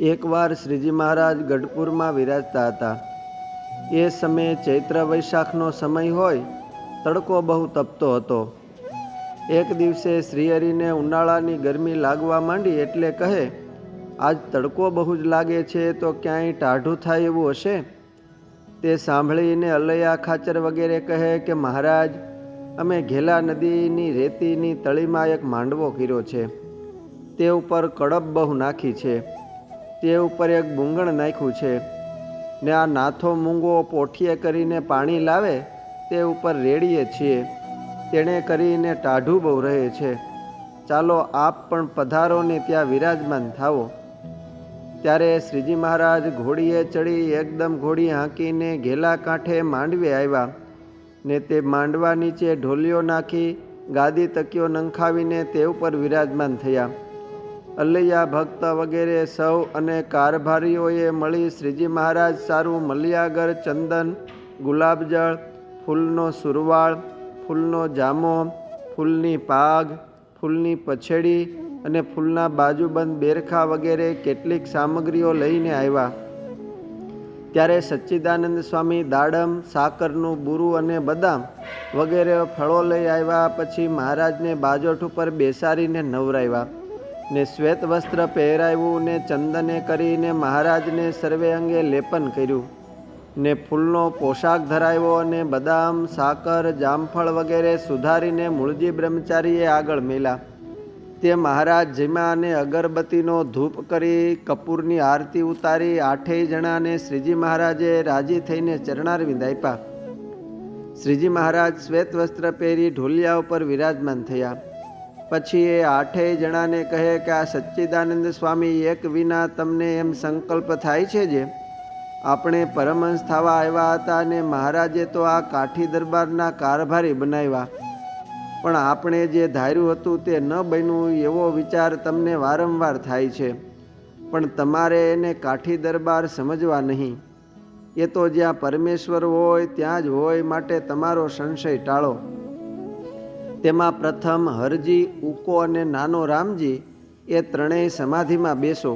એકવાર શ્રીજી મહારાજ ગઢપુરમાં વિરાજતા હતા. એ સમયે ચૈત્ર વૈશાખનો સમય હોય, તડકો બહુ તપતો હતો. એક દિવસે શ્રીહરિને ઉનાળાની ગરમી લાગવા માંડી એટલે કહે, આજ તડકો બહુ જ લાગે છે, તો ક્યાંય ટાઢું થાય એવું હશે? તે સાંભળીને અલૈયા ખાચર વગેરે કહે કે મહારાજ, અમે ઘેલા નદીની રેતીની તળીમાં એક માંડવો કર્યો છે. તે ઉપર કડબ બહુ નાખી છે, તે ઉપર એક બુંગણ નાખ્યું છે, ને આ નાથો મૂંગો પોઠીએ કરીને પાણી લાવે તે ઉપર રેડીએ છીએ. તેણે કરીને ટાઢું બહુ રહે છે. ચાલો આપ પણ પધારો ને ત્યાં વિરાજમાન થાવો. ત્યારે શ્રીજી મહારાજ ઘોડીએ ચડી એકદમ ઘોડી હાંકીને ઘેલા કાંઠે માંડવે આવ્યા, ને તે માંડવા નીચે ઢોલિયો નાખી ગાદી તકીઓ નંખાવીને તે ઉપર વિરાજમાન થયા. અલૈયા ભક્ત વગેરે સૌ અને કારભારીઓએ મળી શ્રીજી મહારાજ સારું મલિયાગર, ચંદન, ગુલાબજળ, ફૂલનો સુરવાળ, ફૂલનો જામો, ફૂલની પાગ, ફૂલની પછેડી અને ફૂલના બાજુબંધ બેરખા વગેરે કેટલીક સામગ્રીઓ લઈને આવ્યા. ત્યારે સચ્ચિદાનંદ સ્વામી દાડમ, સાકરનું બુરું અને બદામ વગેરે ફળો લઈ આવ્યા. પછી મહારાજને બાજોઠ ઉપર બેસાડીને નવરાવ્યા, ને શ્વેત વસ્ત્ર પહેરાવ્યું, ને ચંદને કરીને મહારાજને સર્વે અંગે લેપન કર્યું, ને ફૂલનો પોશાક ધરાવ્યો, અને બદામ, સાકર, જામફળ વગેરે સુધારીને મૂળજી બ્રહ્મચારીએ આગળ મેલા. તે મહારાજ જમ્યા અને અગરબત્તીનો ધૂપ કરી કપૂરની આરતી ઉતારી 8 જણાને શ્રીજી મહારાજે રાજી થઈને ચરણારવિંદ આપ્યા. શ્રીજી મહારાજ શ્વેત વસ્ત્ર પહેરી ઢોલિયા ઉપર વિરાજમાન થયા. પછી એ 8 જણાને કહે કે આ સચ્ચિદાનંદ સ્વામી એક વિના તમને એમ સંકલ્પ થાય છે જે આપણે પરમહંસ થવા આવ્યા હતા, અને મહારાજે તો આ કાઠી દરબારના કારભારી બનાવ્યા, પણ આપણે જે ધાર્યું હતું તે ન બન્યું એવો વિચાર તમને વારંવાર થાય છે. પણ તમારે એને કાઠી દરબાર સમજવા નહીં. એ તો જ્યાં પરમેશ્વર હોય ત્યાં જ હોય, માટે તમારો સંશય ટાળો. તેમાં પ્રથમ હરજી, ઉકો અને નાનો રામજી એ ત્રણેય સમાધિમાં બેસો.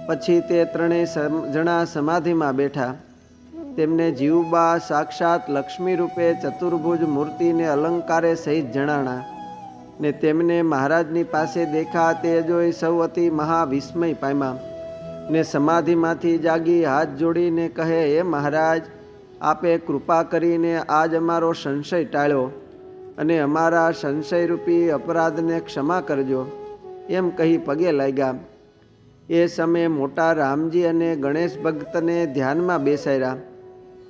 પછી તે ત્રણેય જણા સમાધિમાં બેઠા. તેમને જીવબા સાક્ષાત લક્ષ્મી રૂપે ચતુર્ભુજ મૂર્તિને અલંકારે સહિત જણાણા, ને તેમને મહારાજની પાસે દેખા. તે જોઈ સૌ અતિ મહાવિસ્મય પામ્યા, ને સમાધિમાંથી જાગી હાથ જોડીને કહે, હે મહારાજ, આપે કૃપા કરીને આજ અમારો સંશય ટાળ્યો, અને અમારા સંશયરૂપી અપરાધને ક્ષમા કરજો, એમ કહી પગે લાગ્યા. એ સમયે મોટા રામજી અને ગણેશ ભક્તને ધ્યાનમાં બેસાડ્યા.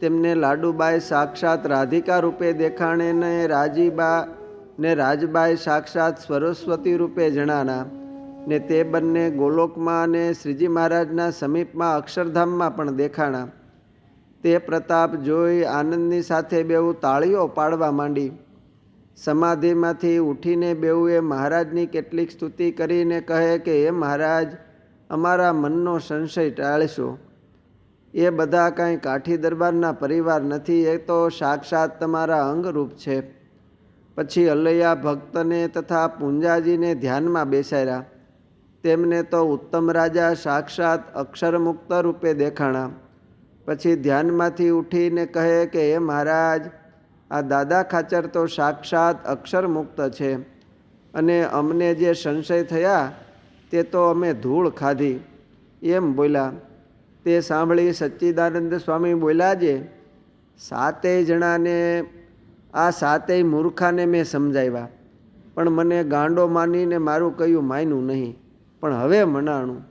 તેમને લાડુબાઈ સાક્ષાત રાધિકા રૂપે દેખાણે, ને રાજીબા ને રાજબાઈ સાક્ષાત સરસ્વતી રૂપે જણાણા, ને તે બંને ગોલોકમાં અને શ્રીજી મહારાજના સમીપમાં અક્ષરધામમાં પણ દેખાણા. તે પ્રતાપ જોઈ આનંદની સાથે બેઉ તાળીઓ પાડવા માંડી. સમાધિમાંથી ઉઠીને બેઉએ મહારાજની કેટલીક સ્તુતિ કરીને કહે કે હે મહારાજ, અમારા મનનો સંશય ટાળશો. એ બધા કાંઈ કાઠી દરબારના પરિવાર નથી, એ તો સાક્ષાત તમારા અંગરૂપ છે. પછી અલૈયા ભક્તને તથા પૂંજાજીને ધ્યાનમાં બેસાડ્યા. તેમને તો ઉત્તમ રાજા સાક્ષાત અક્ષરમુક્ત રૂપે દેખાણા. પછી ધ્યાનમાંથી ઉઠીને કહે કે હે મહારાજ, આ દાદા ખાચર તો સાક્ષાત અક્ષરમુક્ત છે, અને અમને જે સંશય થયા તે તો અમે ધૂળ ખાધી, એમ બોલ્યા. તે સાંભળી સચ્ચિદાનંદ સ્વામી બોલ્યા, જે 7 જણાને આ 7 મૂર્ખાને મેં સમજાવ્યા, પણ મને ગાંડો માનીને મારું કયું માન્યું નહીં, પણ હવે મનાણું.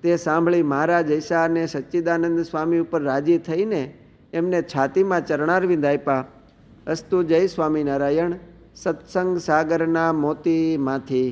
તે સાંભળી મહારાજ ऐसा અને સચ્ચિદાનંદ સ્વામી ઉપર રાજી થઈને એમને છાતીમાં ચરણારવિંદ આપ્યા. અસ્તુ જય સ્વામિનારાયણ. સત્સંગ સાગરના મોતીમાંથી.